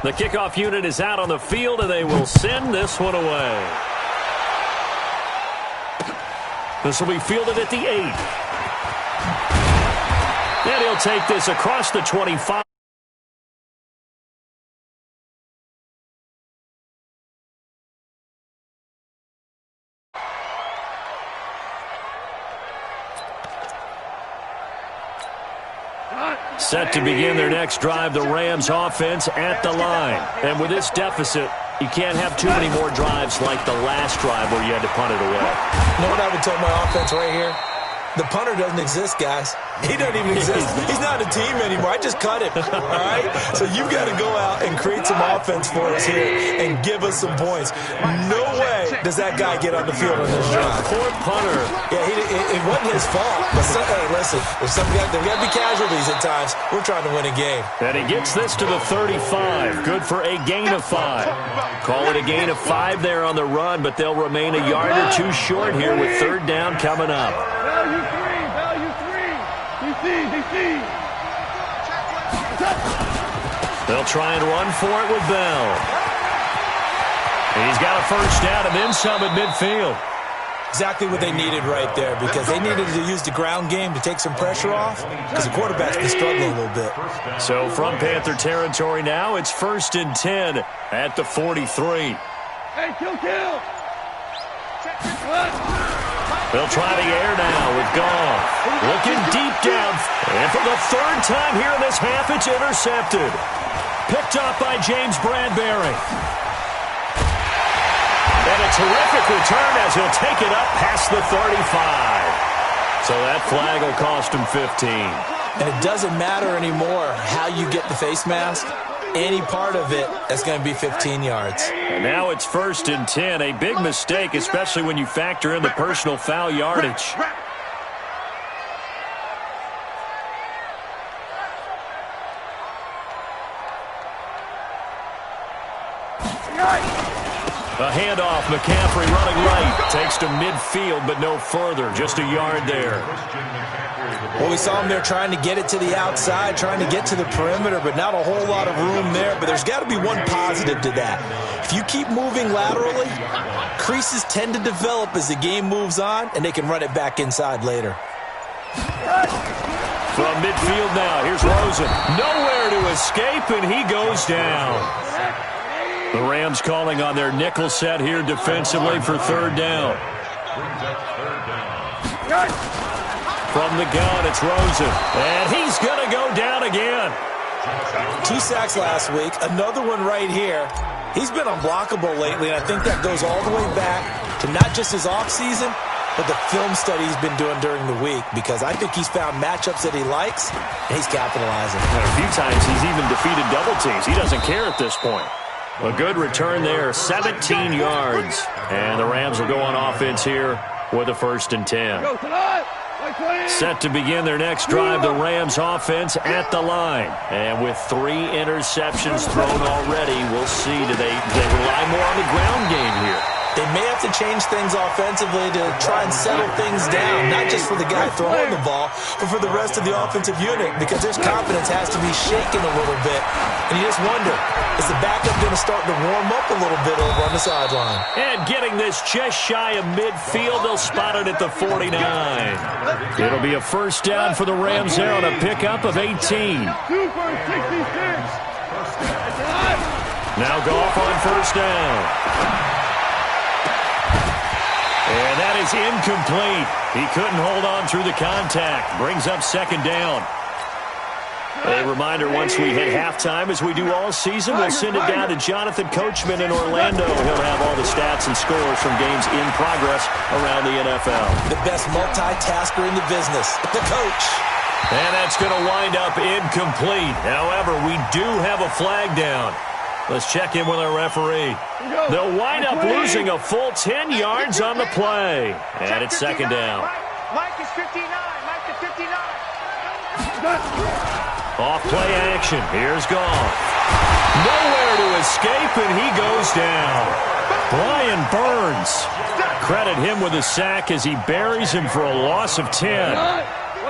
The kickoff unit is out on the field, and they will send this one away. This will be fielded at the 8. And he'll take this across the 25. Set to begin their next drive, the Rams offense at the line. And with this deficit, you can't have too many more drives like the last drive where you had to punt it away. You know what I would tell my offense right here? The punter doesn't exist, guys. He doesn't even exist. He's not a team anymore. I just cut him, all right? So you've got to go out and create some offense for us here and give us some points. No way does that guy get on the field on this drive. Poor punter. Yeah, it wasn't his fault. But hey, listen, there's got to be casualties at times. We're trying to win a game. And he gets this to the 35. Good for a gain of 5. Call it a gain of 5 there on the run, but they'll remain a yard or two short here with third down coming up. They'll try and run for it with Bell. And he's got a first down and then some at midfield. Exactly what they needed right there, because they needed to use the ground game to take some pressure off, because the quarterback's been struggling a little bit. So from Panther territory now, it's 1st and 10 at the 43. Hey, kill! They'll try the air now with Goff. Looking deep down. And for the third time here in this half, it's intercepted. Picked up by James Bradbury. And a terrific return as he'll take it up past the 35. So that flag will cost him 15. And it doesn't matter anymore how you get the face mask. Any part of it is going to be 15 yards. And now it's 1st and 10. A big mistake, especially when you factor in the personal foul yardage. A handoff, McCaffrey running right. Takes to midfield, but no further. Just a yard there. Well, we saw him there trying to get it to the outside, trying to get to the perimeter, but not a whole lot of room there. But there's got to be one positive to that. If you keep moving laterally, creases tend to develop as the game moves on, and they can run it back inside later. From midfield now, here's Rosen. Nowhere to escape, and he goes down. The Rams calling on their nickel set here defensively for third down. From the gun, it's Rosen. And he's going to go down again. 2 sacks last week, another one right here. He's been unblockable lately, and I think that goes all the way back to not just his offseason, but the film study he's been doing during the week, because I think he's found matchups that he likes, and he's capitalizing. And a few times he's even defeated double teams. He doesn't care at this point. A good return there, 17 yards. And the Rams will go on offense here with a 1st and 10. Set to begin their next drive, the Rams offense at the line. And with 3 interceptions thrown already, we'll see. Do they rely more on the ground game here? They may have to change things offensively to try and settle things down, not just for the guy throwing the ball, but for the rest of the offensive unit, because their confidence has to be shaken a little bit. And you just wonder, is the backup going to start to warm up a little bit over on the sideline? And getting this just shy of midfield, they'll spot it at the 49. It'll be a first down for the Rams there on a pickup of 18. Now Goff on first down. And that is incomplete. He couldn't hold on through the contact. Brings up second down. A reminder, once we hit halftime, as we do all season, we'll send it down to Jonathan Coachman in Orlando. He'll have all the stats and scores from games in progress around the NFL. The best multitasker in the business, the coach. And that's going to wind up incomplete. However, we do have a flag down. Let's check in with our referee. They'll wind up losing a full 10 yards on the play. And it's second down. Mike is 59. Mike is 59. Off play action. Here's Goff. Nowhere to escape, and he goes down. Brian Burns. Credit him with a sack as he buries him for a loss of 10.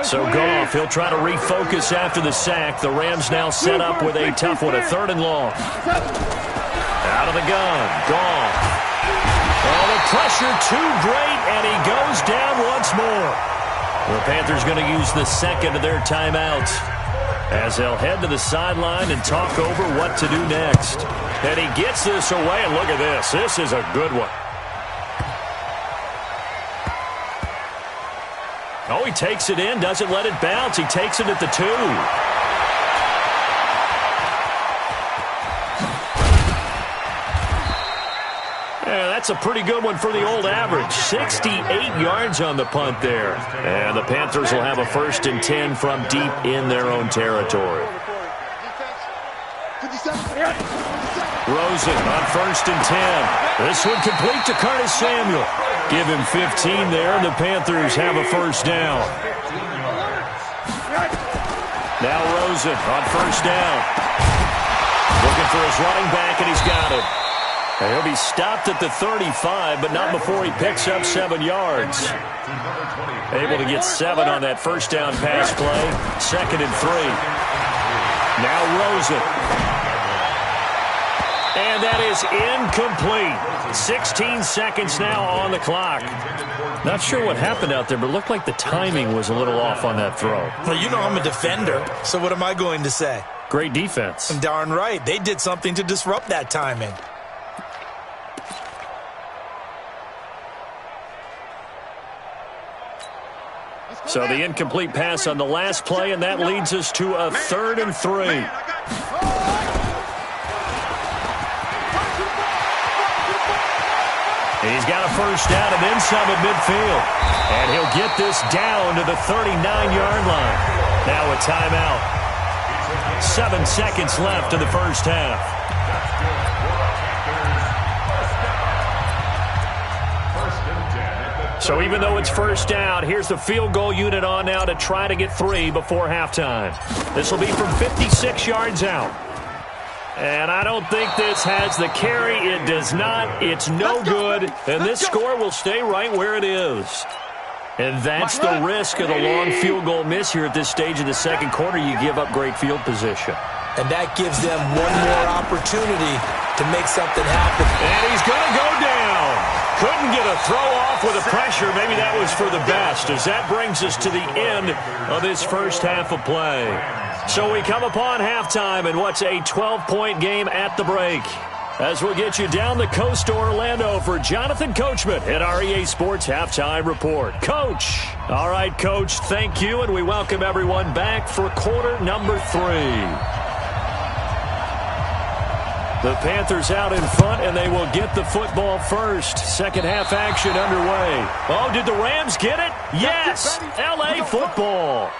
So Goff, he'll try to refocus after the sack. The Rams now set up with a tough one, a 3rd and long. Out of the gun, Goff. Oh, the pressure too great, and he goes down once more. The Panthers going to use the second of their timeouts as they'll head to the sideline and talk over what to do next. And he gets this away, and look at this. This is a good one. Oh, he takes it in, doesn't let it bounce. He takes it at the 2. Yeah, that's a pretty good one for the old average. 68 yards on the punt there. And the Panthers will have a 1st and 10 from deep in their own territory. Rosen on 1st and 10. This one complete to Curtis Samuel. Give him 15 there, and the Panthers have a 1st down. Now Rosen on 1st down. Looking for his running back, and he's got it. And he'll be stopped at the 35, but not before he picks up 7 yards. Able to get 7 on that 1st down pass play. 2nd and 3. Now Rosen. And that is incomplete. 16 seconds now on the clock. Not sure what happened out there, but it looked like the timing was a little off on that throw. Well, you know I'm a defender, so what am I going to say? Great defense. Darn right. They did something to disrupt that timing. So the incomplete pass on the last play, and that leads us to a 3rd and 3. He's got a 1st down and then some at midfield. And he'll get this down to the 39-yard line. Now a timeout. 7 seconds left in the 1st half. So even though it's 1st down, here's the field goal unit on now to try to get 3 before halftime. This will be from 56 yards out. And I don't think this has the carry. It does not. It's no good. And this score will stay right where it is. And that's the risk of the long field goal miss here at this stage of the 2nd quarter. You give up great field position. And that gives them one more opportunity to make something happen. And he's going to go down. Couldn't get a throw off with the pressure. Maybe that was for the best, as that brings us to the end of this 1st half of play. So we come upon halftime in what's a 12-point game at the break. As we'll get you down the coast to Orlando for Jonathan Coachman at our EA Sports Halftime Report. Coach. All right, Coach, thank you, and we welcome everyone back for quarter number 3. The Panthers out in front, and they will get the football first. 2nd half action underway. Oh, did the Rams get it? Yes! L.A. football.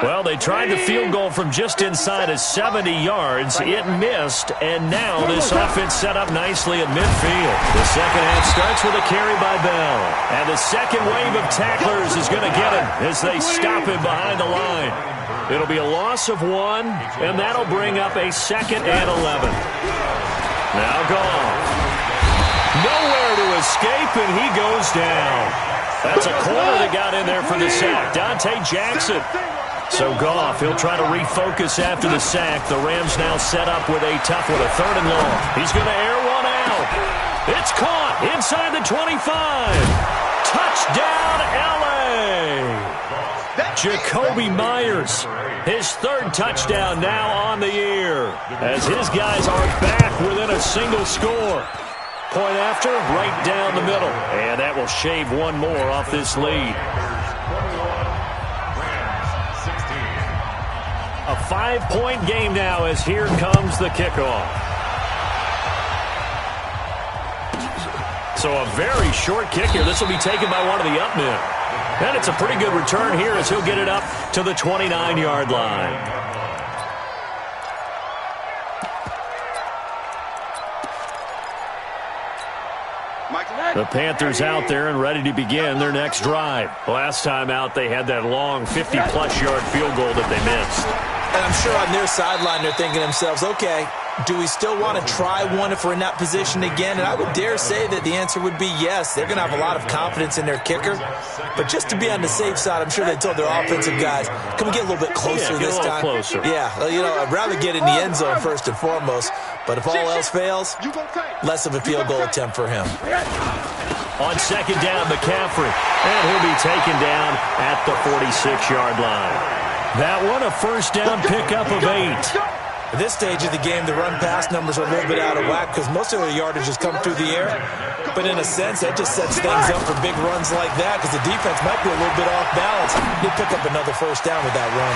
Well, they tried the field goal from just inside of 70 yards. It missed, and now this offense set up nicely at midfield. The 2nd half starts with a carry by Bell. And the 2nd wave of tacklers is going to get him as they stop him behind the line. It'll be a loss of 1, and that'll bring up a 2nd and 11. Now Goff. Nowhere to escape, and he goes down. That's a corner that got in there for the sack. Dante Jackson. So Goff, he'll try to refocus after the sack. The Rams now set up with a tough one, a 3rd and long. He's going to air one out. It's caught inside the 25. Touchdown, L.A. Jacoby Myers, his 3rd touchdown now on the year, as his guys are back within a single score. Point after, right down the middle. And that will shave 1 more off this lead. A 5-point game now as here comes the kickoff. So a very short kick here. This will be taken by one of the up men. And it's a pretty good return here as he'll get it up to the 29-yard line. The Panthers out there and ready to begin their next drive. Last time out, they had that long 50-plus yard field goal that they missed. And I'm sure on their sideline they're thinking to themselves, okay, do we still want to try one if we're in that position again? And I would dare say that the answer would be yes. They're going to have a lot of confidence in their kicker. But just to be on the safe side, I'm sure they told their offensive guys, can we get a little bit closer this time? Closer. Yeah, you know, I'd rather get in the end zone first and foremost. But if all else fails, less of a field goal attempt for him. On second down, McCaffrey. And he'll be taken down at the 46-yard line. That one, a first down pickup of 8. At this stage of the game, the run-pass numbers are a little bit out of whack because most of the yardage has come through the air. But in a sense, that just sets things up for big runs like that because the defense might be a little bit off balance. He'll pick up another first down with that run.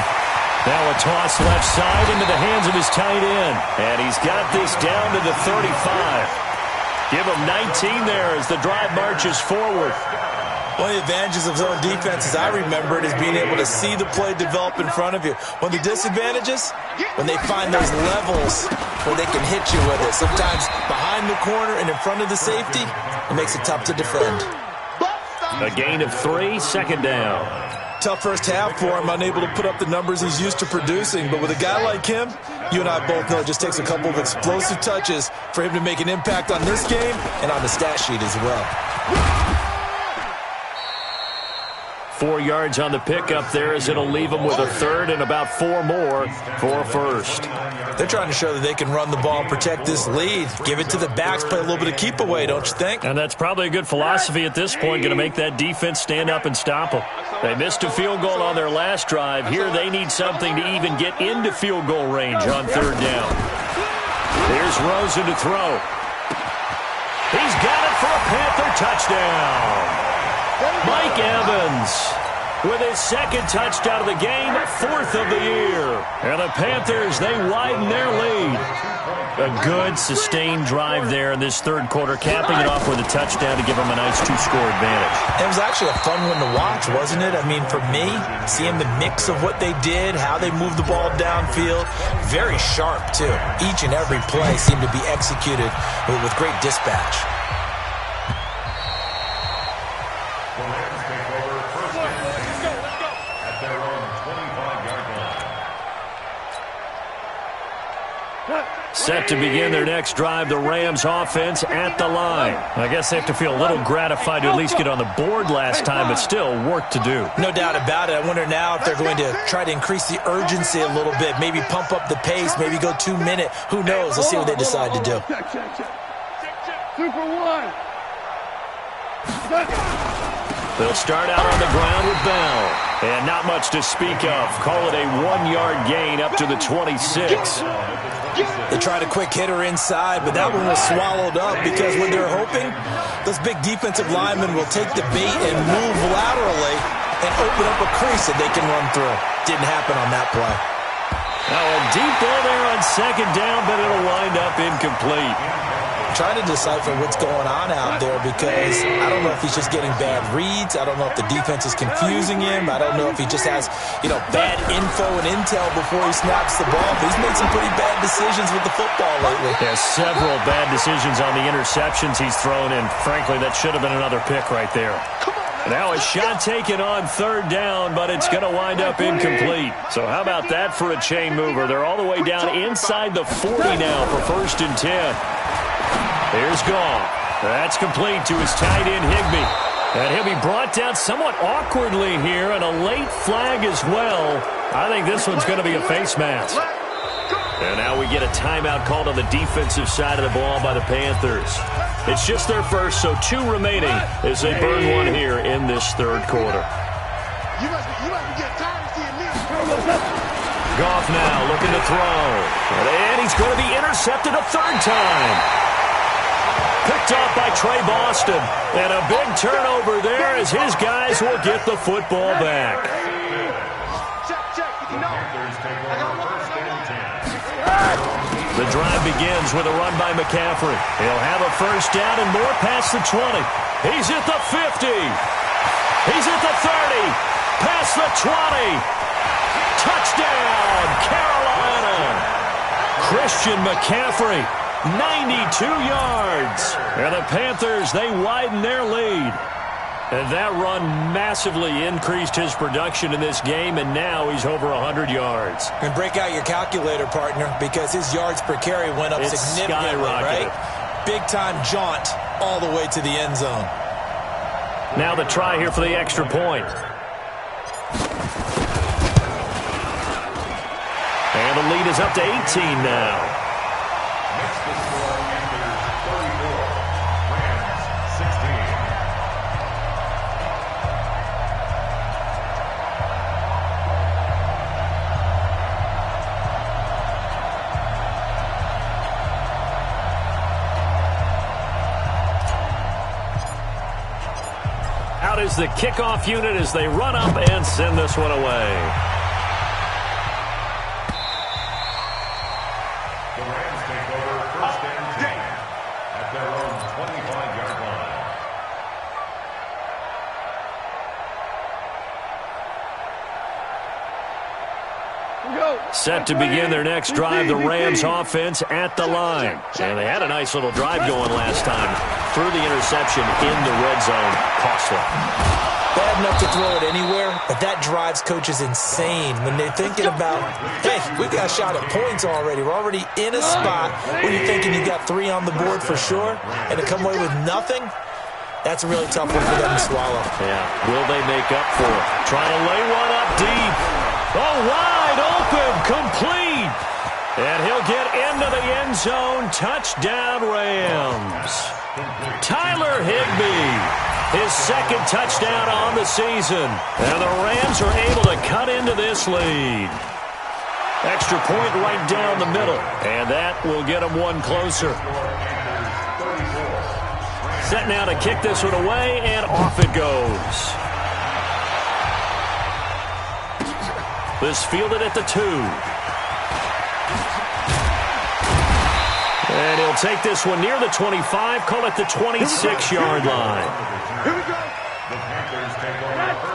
Now a toss left side into the hands of his tight end. And he's got this down to the 35. Give him 19 there as the drive marches forward. One of the advantages of zone defense, as I remember it, is being able to see the play develop in front of you. One of the disadvantages, when they find those levels where they can hit you with it. Sometimes behind the corner and in front of the safety, it makes it tough to defend. A gain of 3, second down. Tough first half for him, unable to put up the numbers he's used to producing. But with a guy like him, you and I both know it just takes a couple of explosive touches for him to make an impact on this game and on the stat sheet as well. 4 yards on the pickup there as it'll leave them with a third and about 4 more for a first. They're trying to show that they can run the ball and protect this lead. Give it to the backs, play a little bit of keep away, don't you think? And that's probably a good philosophy at this point, going to make that defense stand up and stop them. They missed a field goal on their last drive. Here they need something to even get into field goal range on third down. Here's Rosen to throw. He's got it for a Panther touchdown. Mike Evans with his second touchdown of the game, 4th of the year. And the Panthers, they widen their lead. A good, sustained drive there in this third quarter, capping it off with a touchdown to give them a nice 2-score advantage. It was actually a fun one to watch, wasn't it? I mean, for me, seeing the mix of what they did, how they moved the ball downfield, very sharp, too. Each and every play seemed to be executed with great dispatch. Set to begin their next drive, the Rams offense at the line. I guess they have to feel a little gratified to at least get on the board last time, but still work to do. No doubt about it. I wonder now if they're going to try to increase the urgency a little bit, maybe pump up the pace, maybe go 2-minute. Who knows? Let's see what they decide to do. Super one. They'll start out on the ground with Bell. And not much to speak of. Call it a 1-yard gain up to the 26. They tried a quick hitter inside, but that one was swallowed up because what they're hoping, those big defensive linemen will take the bait and move laterally and open up a crease that they can run through. Didn't happen on that play. Now a deep ball there on second down, but it'll wind up incomplete. Trying to decipher what's going on out there because I don't know if he's just getting bad reads. I don't know if the defense is confusing him. I don't know if he just has, bad info and intel before he snaps the ball. But he's made some pretty bad decisions with the football lately. Yeah, several bad decisions on the interceptions he's thrown, and frankly, that should have been another pick right there. Now a shot taken on third down, but it's going to wind up incomplete. So how about that for a chain mover? They're all the way down inside the 40 now for 1st and 10. Here's Goff. That's complete to his tight end, Higbee. And he'll be brought down somewhat awkwardly here, and a late flag as well. I think this one's going to be a face mask. And now we get a timeout called on the defensive side of the ball by the Panthers. It's just their first, so 2 remaining as they burn one here in this third quarter. Goff now looking to throw. And he's going to be intercepted a third time. Picked off by Trey Boston. And a big turnover there as his guys will get the football back. The drive begins with a run by McCaffrey. He'll have a first down and more past the 20. He's at the 50. He's at the 30. Past the 20. Touchdown, Carolina. Christian McCaffrey. 92 yards. And the Panthers, they widen their lead. And that run massively increased his production in this game, and now he's over 100 yards. And break out your calculator, partner, because his yards per carry went up significantly, right? Big-time jaunt all the way to the end zone. Now the try here for the extra point. And the lead is up to 18 now. Out is the kickoff unit as they run up and send this one away. The Rams take over first and 10 at their own 25-yard line. Set to begin their next drive, the Rams offense at the line. And they had a nice little drive going last time. Through the interception in the red zone. Costly. Bad enough to throw it anywhere, but that drives coaches insane when they're thinking about, hey, we've got a shot at points already. We're already in a spot where you're thinking you got 3 on the board for sure, and to come away with nothing, that's a really tough one for them to swallow. Yeah, will they make up for it? Trying to lay one up deep. Oh, wide open, complete. And he'll get into the end zone. Touchdown, Rams. Tyler Higbee, his second touchdown on the season. And the Rams are able to cut into this lead. Extra point right down the middle. And that will get them one closer. Set now to kick this one away, and off it goes. This fielded at the 2. And he'll take this one near the 25, call it the 26-yard line. Here we go.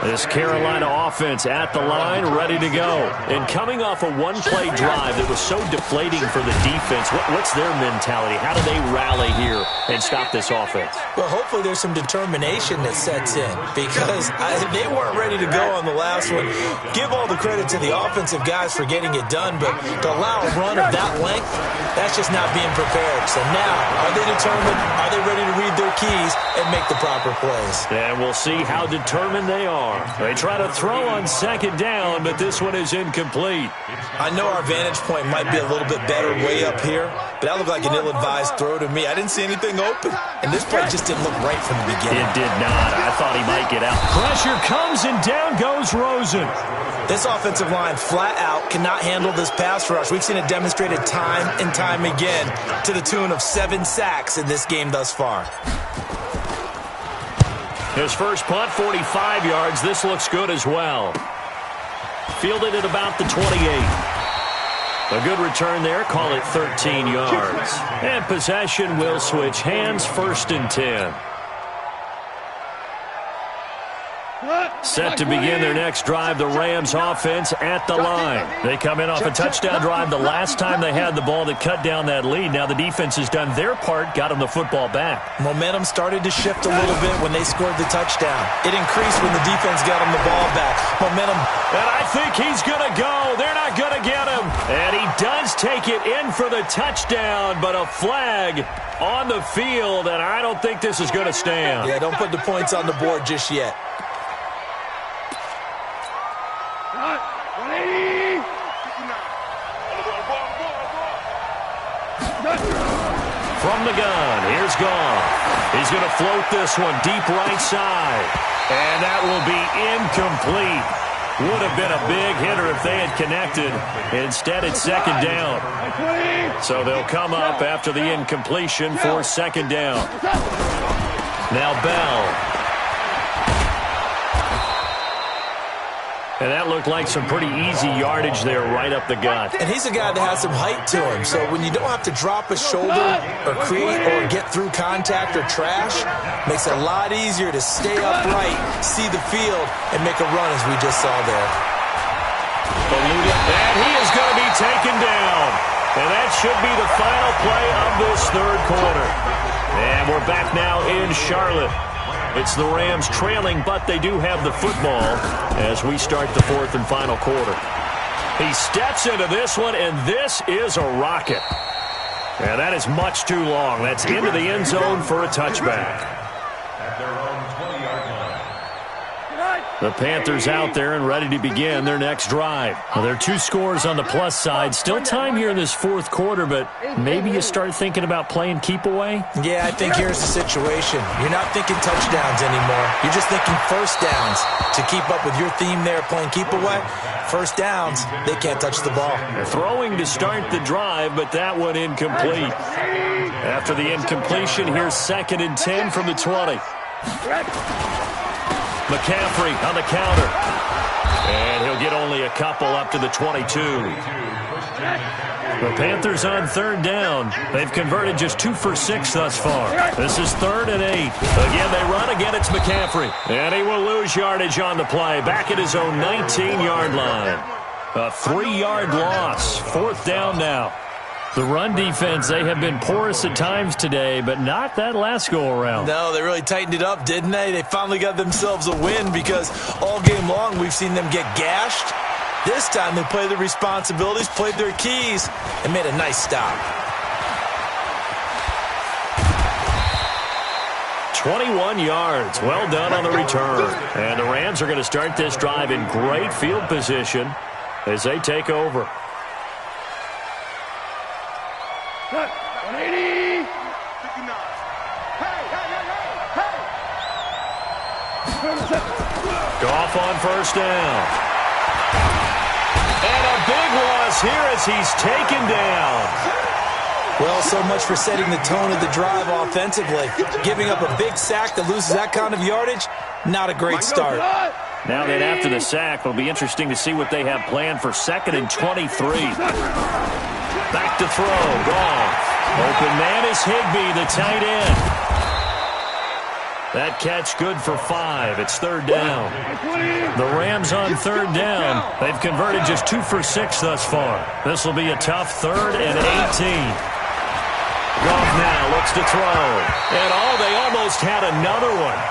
This Carolina offense at the line, ready to go. And coming off a one-play drive that was so deflating for the defense, what's their mentality? How do they rally here and stop this offense? Well, hopefully there's some determination that sets in because they weren't ready to go on the last one. Give all the credit to the offensive guys for getting it done, but to allow a run of that length, that's just not being prepared. So now, are they determined? Are they ready to read their keys and make the proper plays? And we'll see how determined they are. They try to throw on second down, but this one is incomplete. I know our vantage point might be a little bit better way up here, but that looked like an ill-advised throw to me. I didn't see anything open, and this play just didn't look right from the beginning. It did not. I thought he might get out. Pressure comes, and down goes Rosen. This offensive line flat out cannot handle this pass rush. We've seen it demonstrated time and time again to the tune of 7 sacks in this game thus far. His first punt, 45 yards. This looks good as well. Fielded at about the 28. A good return there. Call it 13 yards. And possession will switch hands, first and 10. Set to begin their next drive, the Rams offense at the line. They come in off a touchdown drive the last time they had the ball that cut down that lead. Now the defense has done their part, got them the football back. Momentum started to shift a little bit when they scored the touchdown. It increased when the defense got them the ball back. Momentum. And I think he's going to go. They're not going to get him. And he does take it in for the touchdown, but a flag on the field, and I don't think this is going to stand. Yeah, don't put the points on the board just yet. 180. From the gun, here's Goff. He's going to float this one deep right side. And that will be incomplete. Would have been a big hitter if they had connected. Instead, it's second down. So they'll come up after the incompletion for second down. Now Bell. And that looked like some pretty easy yardage there right up the gut. And he's a guy that has some height to him. So when you don't have to drop a shoulder or create or get through contact or trash, makes it a lot easier to stay upright, see the field, and make a run as we just saw there. And he is going to be taken down. And that should be the final play of this third quarter. And we're back now in Charlotte. It's the Rams trailing, but they do have the football as we start the fourth and final quarter. He steps into this one, and this is a rocket. And that is much too long. That's into the end zone for a touchback. At their own 20-yard line. The Panthers out there and ready to begin their next drive. Well, there are 2 scores on the plus side. Still time here in this fourth quarter, but maybe you start thinking about playing keep away? Yeah, I think here's the situation. You're not thinking touchdowns anymore. You're just thinking first downs. To keep up with your theme there, playing keep away, first downs, they can't touch the ball. They're throwing to start the drive, but that one incomplete. After the incompletion, here's 2nd and 10 from the 20. McCaffrey on the counter. And he'll get only a couple up to the 22. The Panthers on 3rd down. They've converted just 2 for 6 thus far. This is 3rd and 8. Again, they run. Again, it's McCaffrey. And he will lose yardage on the play. Back at his own 19-yard line. A 3-yard loss. 4th down now. The run defense, they have been porous at times today, but not that last go-around. No, they really tightened it up, didn't they? They finally got themselves a win because all game long we've seen them get gashed. This time they played their responsibilities, played their keys, and made a nice stop. 21 yards. Well done on the return. And the Rams are going to start this drive in great field position as they take over. 180. 59. Goff on first down. And a big loss here as he's taken down. Well, so much for setting the tone of the drive offensively. Giving up a big sack that loses that kind of yardage, not a great start. Now that after the sack, it'll be interesting to see what they have planned for 2nd and 23. Back to throw. Goff. Open man is Higbee, the tight end. That catch good for 5. It's 3rd down. The Rams on 3rd down. They've converted just 2 for 6 thus far. This will be a tough 3rd and 18. Goff now looks to throw. And they almost had another one.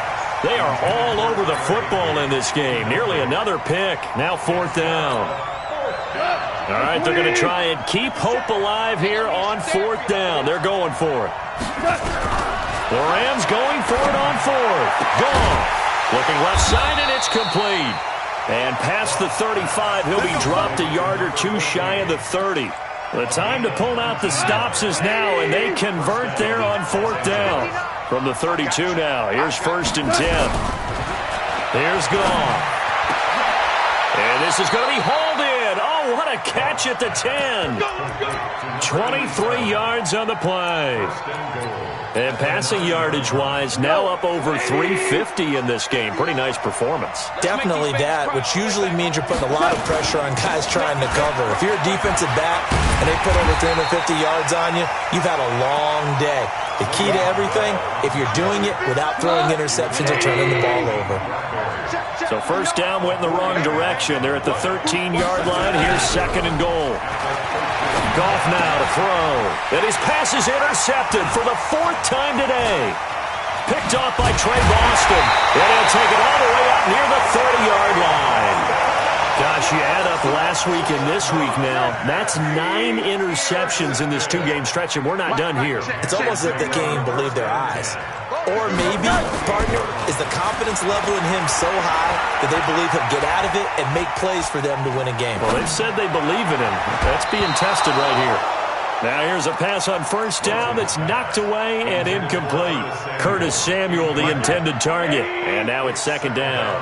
They are all over the football in this game. Nearly another pick. Now 4th down. All right, they're going to try and keep hope alive here on 4th down. They're going for it. The Rams going for it on 4th. Goff looking left side, and it's complete. And past the 35, he'll be dropped a yard or 2 shy of the 30. The time to pull out the stops is now, and they convert there on 4th down. From the 32 now, here's 1st and 10. Here's Goff. And this is going to be hauled in. Oh, what a catch at the 10. 23 yards on the play. And passing yardage-wise, now up over 350 in this game. Pretty nice performance. Definitely that, which usually means you're putting a lot of pressure on guys trying to cover. If you're a defensive back and they put over 350 yards on you, you've had a long day. The key to everything, if you're doing it without throwing interceptions or turning the ball over. So 1st down went in the wrong direction. They're at the 13-yard line. Here's 2nd and goal. Goff now to throw. And his pass is intercepted for the 4th time today. Picked off by Trey Boston. And he'll take it all the way up near the 30-yard line. Gosh, you add up last week and this week now, that's 9 interceptions in this 2-game stretch, and we're not done here. It's almost as if they can't even believe their eyes. Or maybe, partner, is the confidence level in him so high that they believe he'll get out of it and make plays for them to win a game. Well, they've said they believe in him. That's being tested right here. Now here's a pass on 1st down that's knocked away and incomplete. Curtis Samuel, the intended target. And now it's 2nd down.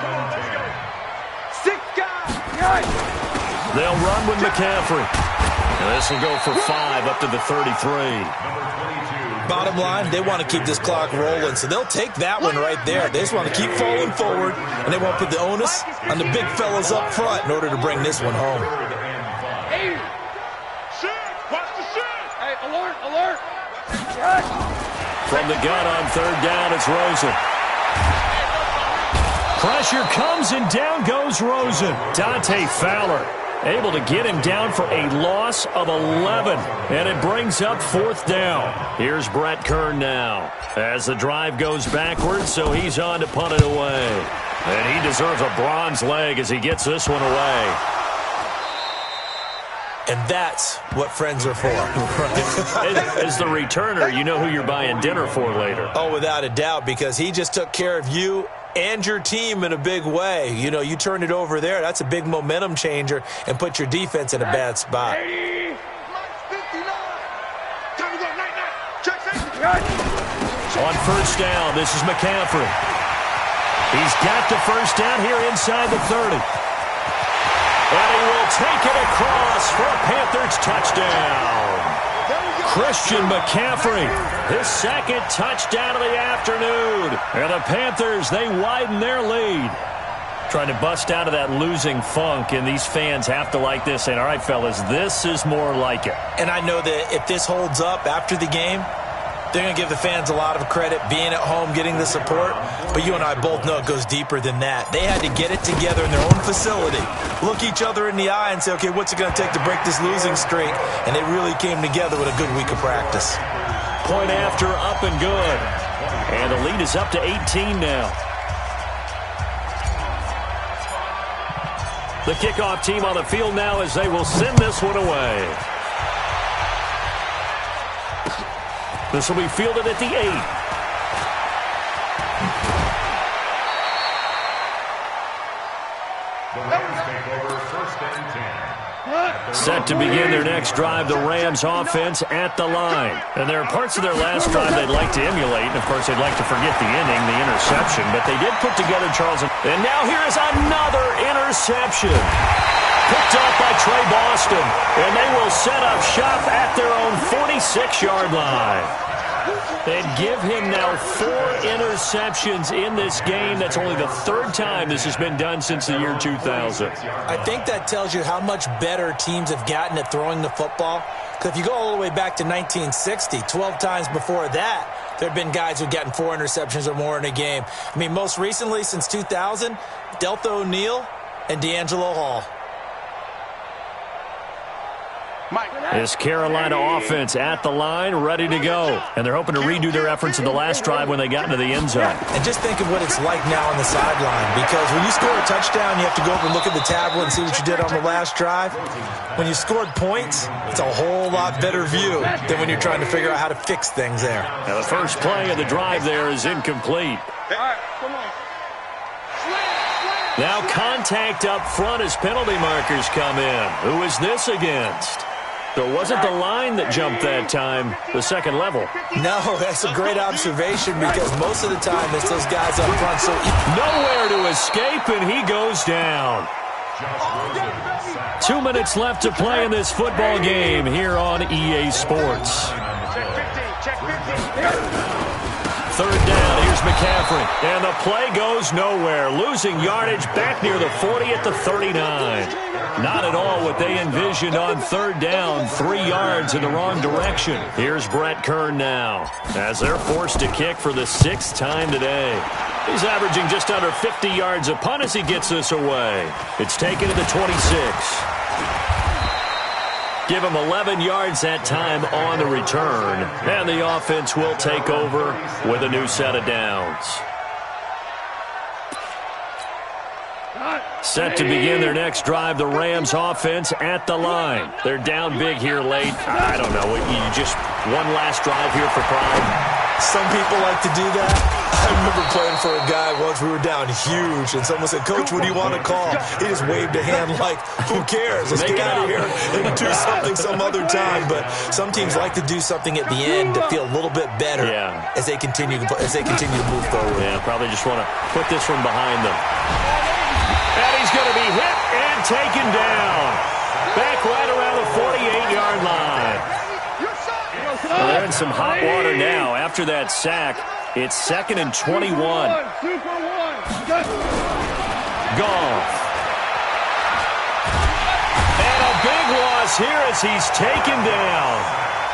6 guys. They'll run with McCaffrey. And this will go for 5 up to the 33. Bottom line, they want to keep this clock rolling, so they'll take that one right there. They just want to keep falling forward, and they want to put the onus on the big fellas up front in order to bring this one home. Hey, shit, watch the shit. Hey, alert. From the gun on 3rd down, it's Rosen. Pressure comes, and down goes Rosen. Dante Fowler. Able to get him down for a loss of 11. And it brings up 4th down. Here's Brett Kern now. As the drive goes backwards, so he's on to punt it away. And he deserves a bronze leg as he gets this one away. And that's what friends are for. As the returner, you know who you're buying dinner for later. Oh, without a doubt, because he just took care of you and your team in a big way. You know, you turned it over there. That's a big momentum changer and put your defense in a bad spot. 80, 59. Time to go, night. Check safety. On first down, this is McCaffrey. He's got the first down here inside the 30. And he will take it across for a Panthers touchdown. Christian McCaffrey, his 2nd touchdown of the afternoon. And the Panthers, they widen their lead. Trying to bust out of that losing funk, and these fans have to like this. And all right, fellas, this is more like it. And I know that if this holds up after the game, they're going to give the fans a lot of credit, being at home, getting the support. But you and I both know it goes deeper than that. They had to get it together in their own facility, look each other in the eye and say, okay, what's it going to take to break this losing streak? And they really came together with a good week of practice. Point after, up and good. And the lead is up to 18 now. The kickoff team on the field now as they will send this one away. This will be fielded at the 8. The Rams take over 1st and 10. Set to begin their next drive, the Rams offense at the line. And there are parts of their last drive they'd like to emulate. And, of course, they'd like to forget the inning, the interception. But they did put together Charles. And now here is another interception. Picked up by Trey Boston. And they will set up shop at their own 46-yard line. And give him now 4 interceptions in this game. That's only the 3rd time this has been done since the year 2000. I think that tells you how much better teams have gotten at throwing the football. Because if you go all the way back to 1960, 12 times before that, there have been guys who've gotten 4 interceptions or more in a game. I mean, most recently, since 2000, Deltha O'Neal and D'Angelo Hall. This Carolina offense at the line, ready to go. And they're hoping to redo their efforts in the last drive when they got into the end zone. And just think of what it's like now on the sideline. Because when you score a touchdown, you have to go over and look at the tablet and see what you did on the last drive. When you scored points, it's a whole lot better view than when you're trying to figure out how to fix things there. Now the first play of the drive there is incomplete. All right, come on. Now contact up front as penalty markers come in. Who is this against? So it wasn't the line that jumped that time, the second level. No, that's a great observation because most of the time it's those guys up front. So nowhere to escape, and he goes down. 2 minutes left to play in this football game here on EA Sports. Check 50. 3rd down, here's McCaffrey. And the play goes nowhere. Losing yardage back near the 40 at the 39. Not at all what they envisioned on 3rd down. 3 yards in the wrong direction. Here's Brett Kern now as they're forced to kick for the 6th time today. He's averaging just under 50 yards a punt as he gets this away. It's taken to the 26. Give him 11 yards that time on the return. And the offense will take over with a new set of downs. Set to begin their next drive, the Rams offense at the line. They're down big here late. I don't know. You just one last drive here for pride. Some people like to do that. I remember playing for a guy once. We were down huge, and someone said, "Coach, what do you want to call?" He just waved a hand like, "Who cares? Let's get out of here and do something some other time." But some teams like to do something at the end to feel a little bit better as they continue to move forward. Yeah, probably just want to put this one behind them. And he's going to be hit and taken down. Back right around the 48-yard line. Well, they're in some hot water now. After that sack, it's 2nd and 21. Goff. And a big loss here as he's taken down.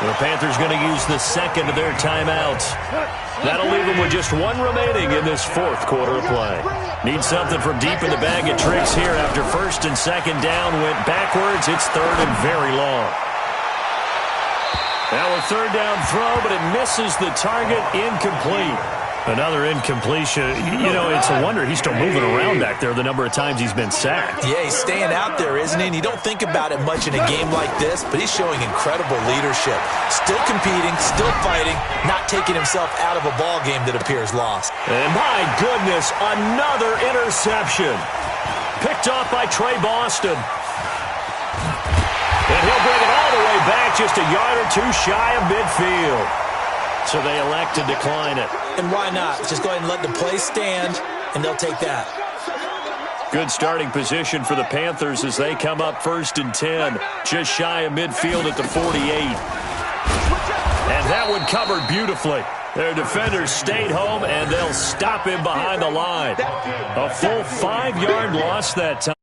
The Panthers going to use the second of their timeouts. That'll leave them with just one remaining in this fourth quarter of play. Need something from deep in the bag of tricks here after first and second down went backwards. It's third and very long. Now a third down throw, but it misses the target, incomplete. Another incompletion. You know, it's a wonder he's still moving around back there the number of times he's been sacked. Yeah, he's staying out there, isn't he? And you don't think about it much in a game like this, but he's showing incredible leadership. Still competing, still fighting, not taking himself out of a ball game that appears lost. And my goodness, another interception. Picked off by Trey Boston. And he'll bring it all the way back, just a yard or two shy of midfield. So they elect to decline it. And why not? Just go ahead and let the play stand, and they'll take that. Good starting position for the Panthers as they come up first and 10. Just shy of midfield at the 48. And that one covered beautifully. Their defenders stayed home, and they'll stop him behind the line. A full 5-yard loss that time.